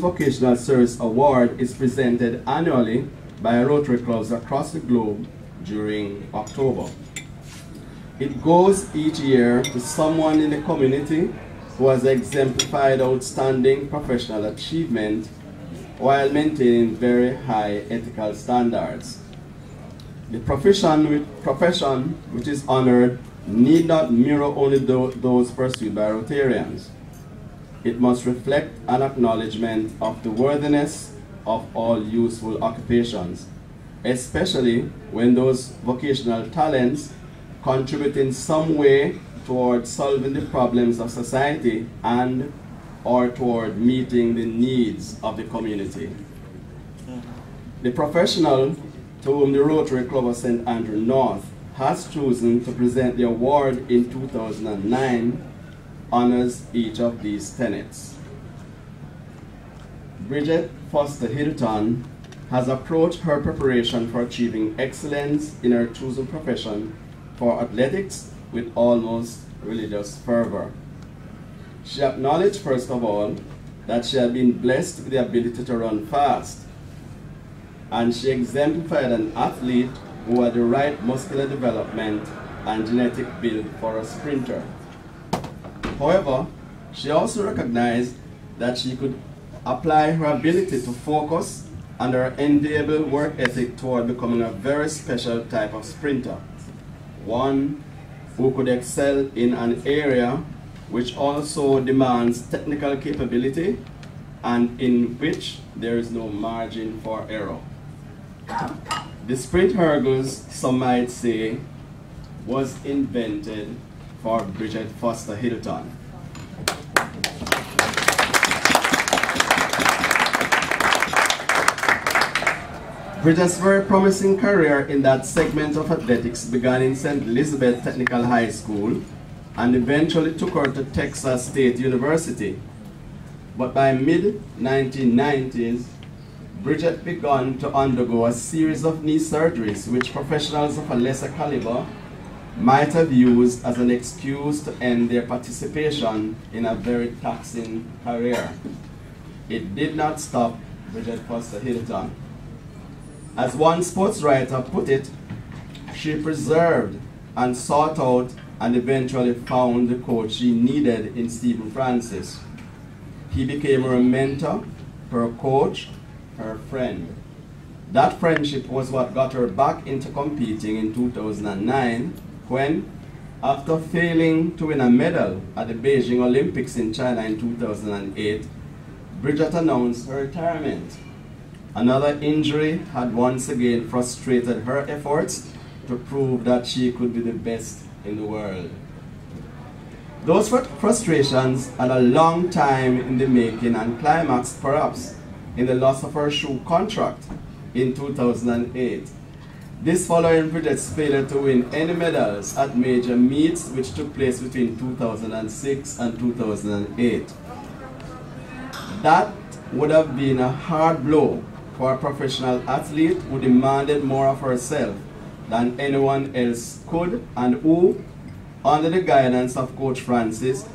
Vocational Service Award is presented annually by Rotary clubs across the globe during October. It goes each year to someone in the community who has exemplified outstanding professional achievement while maintaining very high ethical standards. The profession which is honored need not mirror only those pursued by Rotarians. It must reflect an acknowledgement of the worthiness of all useful occupations, especially when those vocational talents contribute in some way toward solving the problems of society and or toward meeting the needs of the community. The professional to whom the Rotary Club of St. Andrew North has chosen to present the award in 2009 honors each of these tenets. Brigitte Foster-Hylton has approached her preparation for achieving excellence in her chosen profession for athletics with almost religious fervor. She acknowledged, first of all, that she had been blessed with the ability to run fast, and she exemplified an athlete who had the right muscular development and genetic build for a sprinter. However, she also recognized that she could apply her ability to focus and her enviable work ethic toward becoming a very special type of sprinter, one who could excel in an area which also demands technical capability and in which there is no margin for error. The sprint hurdles, some might say, was invented for Brigitte Foster-Hylton. Bridget's very promising career in that segment of athletics began in St. Elizabeth Technical High School and eventually took her to Texas State University. But by mid-1990s, Brigitte began to undergo a series of knee surgeries which professionals of a lesser caliber might have used as an excuse to end their participation in a very taxing career. It did not stop Brigitte Foster-Hylton. As one sports writer put it, she preserved and sought out and eventually found the coach she needed in Stephen Francis. He became her mentor, her coach, her friend. That friendship was what got her back into competing in 2009 when, after failing to win a medal at the Beijing Olympics in China in 2008, Brigitte announced her retirement. Another injury had once again frustrated her efforts to prove that she could be the best in the world. Those frustrations had a long time in the making and climaxed perhaps in the loss of her shoe contract in 2008. This following Brigitte's failure to win any medals at major meets which took place between 2006 and 2008. That would have been a hard blow for a professional athlete who demanded more of herself than anyone else could and who, under the guidance of Coach Francis,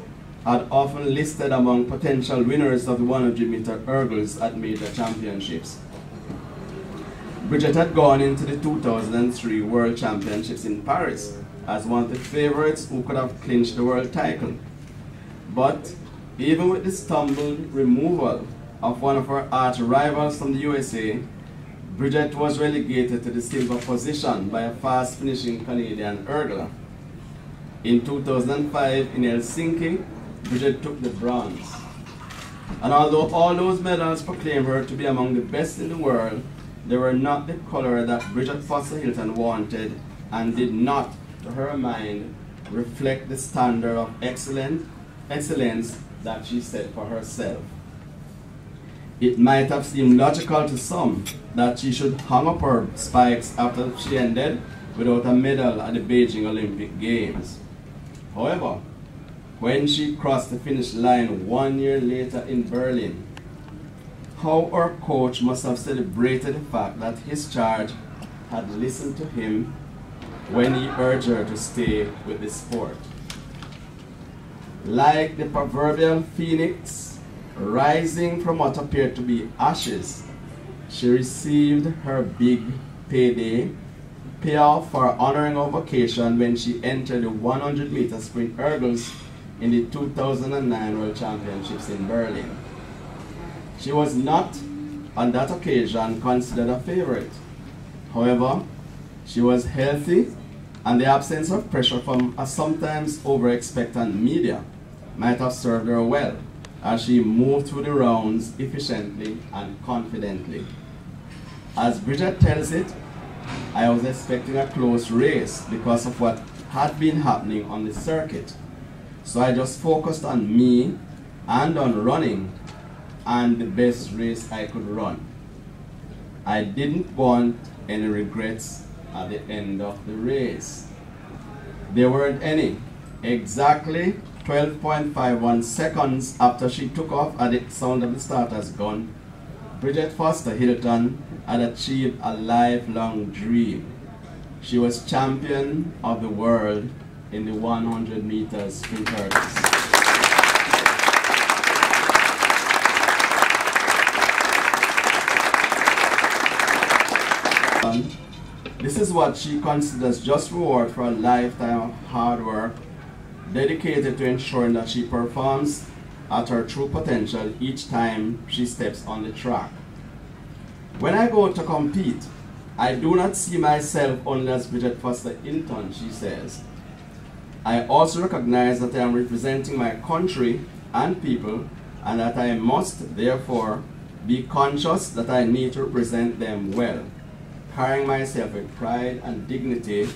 had often listed among potential winners of the 100-meter hurdles at major championships. Brigitte had gone into the 2003 World Championships in Paris as one of the favorites who could have clinched the world title. But even with the stumbled removal of one of her arch rivals from the USA, Brigitte was relegated to the silver position by a fast-finishing Canadian hurdler. In 2005 in Helsinki, Brigitte took the bronze. And although all those medals proclaim her to be among the best in the world, they were not the color that Brigitte Foster-Hylton wanted and did not, to her mind, reflect the standard of excellence that she set for herself. It might have seemed logical to some that she should hang up her spikes after she ended without a medal at the Beijing Olympic Games. However, when she crossed the finish line 1 year later in Berlin, how her coach must have celebrated the fact that his charge had listened to him when he urged her to stay with the sport. Like the proverbial phoenix Rising from what appeared to be ashes, she received her big payday, payoff for honoring her vocation when she entered the 100-meter sprint hurdles in the 2009 World Championships in Berlin. She was not, on that occasion, considered a favorite. However, she was healthy, and the absence of pressure from a sometimes over-expectant media might have served her well as she moved through the rounds efficiently and confidently. As Brigitte tells it, I was expecting a close race because of what had been happening on the circuit. So I just focused on me and on running, and the best race I could run. I didn't want any regrets at the end of the race. There weren't any. Exactly 12.51 seconds after she took off at the sound of the starter's gun, Brigitte Foster-Hylton had achieved a lifelong dream. She was champion of the world in the 100 meters sprint hurdles. This is what she considers just reward for a lifetime of hard work, dedicated to ensuring that she performs at her true potential each time she steps on the track. When I go to compete, I do not see myself only as Brigitte Foster-Hylton, she says. I also recognize that I am representing my country and people, and that I must, therefore, be conscious that I need to represent them well, carrying myself with pride and dignity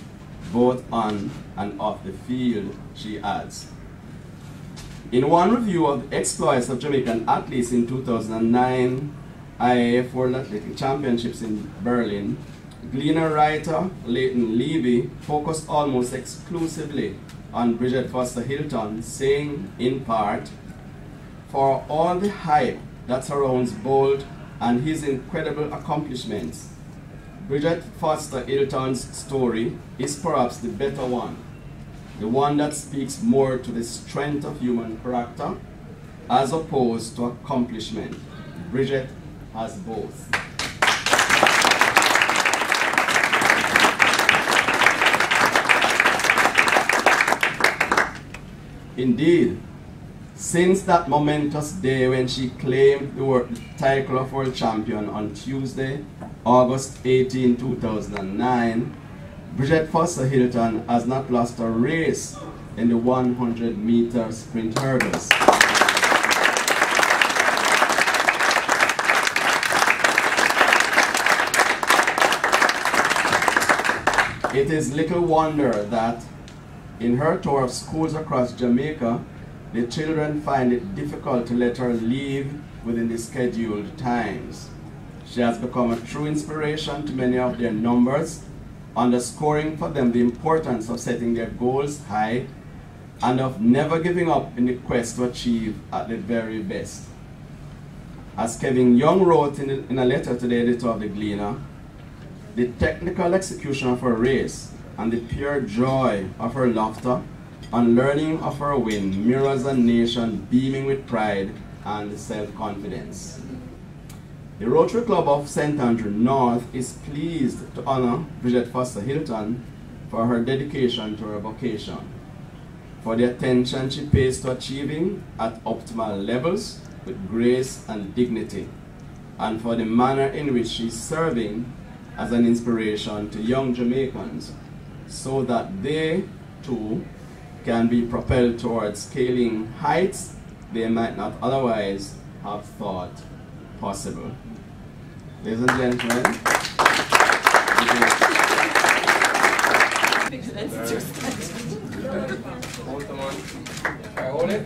both on and off the field, she adds. In one review of the exploits of Jamaican athletes in 2009 IAAF World Athletic Championships in Berlin, Gleaner writer Leighton Levy focused almost exclusively on Brigitte Foster-Hylton, saying, in part, for all the hype that surrounds Bolt and his incredible accomplishments, Brigitte Foster-Hylton's story is perhaps the better one, the one that speaks more to the strength of human character as opposed to accomplishment. Brigitte has both. Indeed, since that momentous day when she claimed the title of world champion on Tuesday, August 18, 2009, Brigitte Foster-Hylton has not lost a race in the 100-meter sprint hurdles. It is little wonder that in her tour of schools across Jamaica, the children find it difficult to let her leave within the scheduled times. She has become a true inspiration to many of their numbers, underscoring for them the importance of setting their goals high and of never giving up in the quest to achieve at the very best. As Kevin Young wrote in a letter to the editor of the Gleaner, the technical execution of her race and the pure joy of her laughter on learning of her win mirrors a nation beaming with pride and self-confidence. The Rotary Club of St. Andrew North is pleased to honor Brigitte Foster-Hylton for her dedication to her vocation, for the attention she pays to achieving at optimal levels with grace and dignity, and for the manner in which she is serving as an inspiration to young Jamaicans so that they, too, can be propelled towards scaling heights they might not otherwise have thought possible. Ladies and gentlemen, hold it.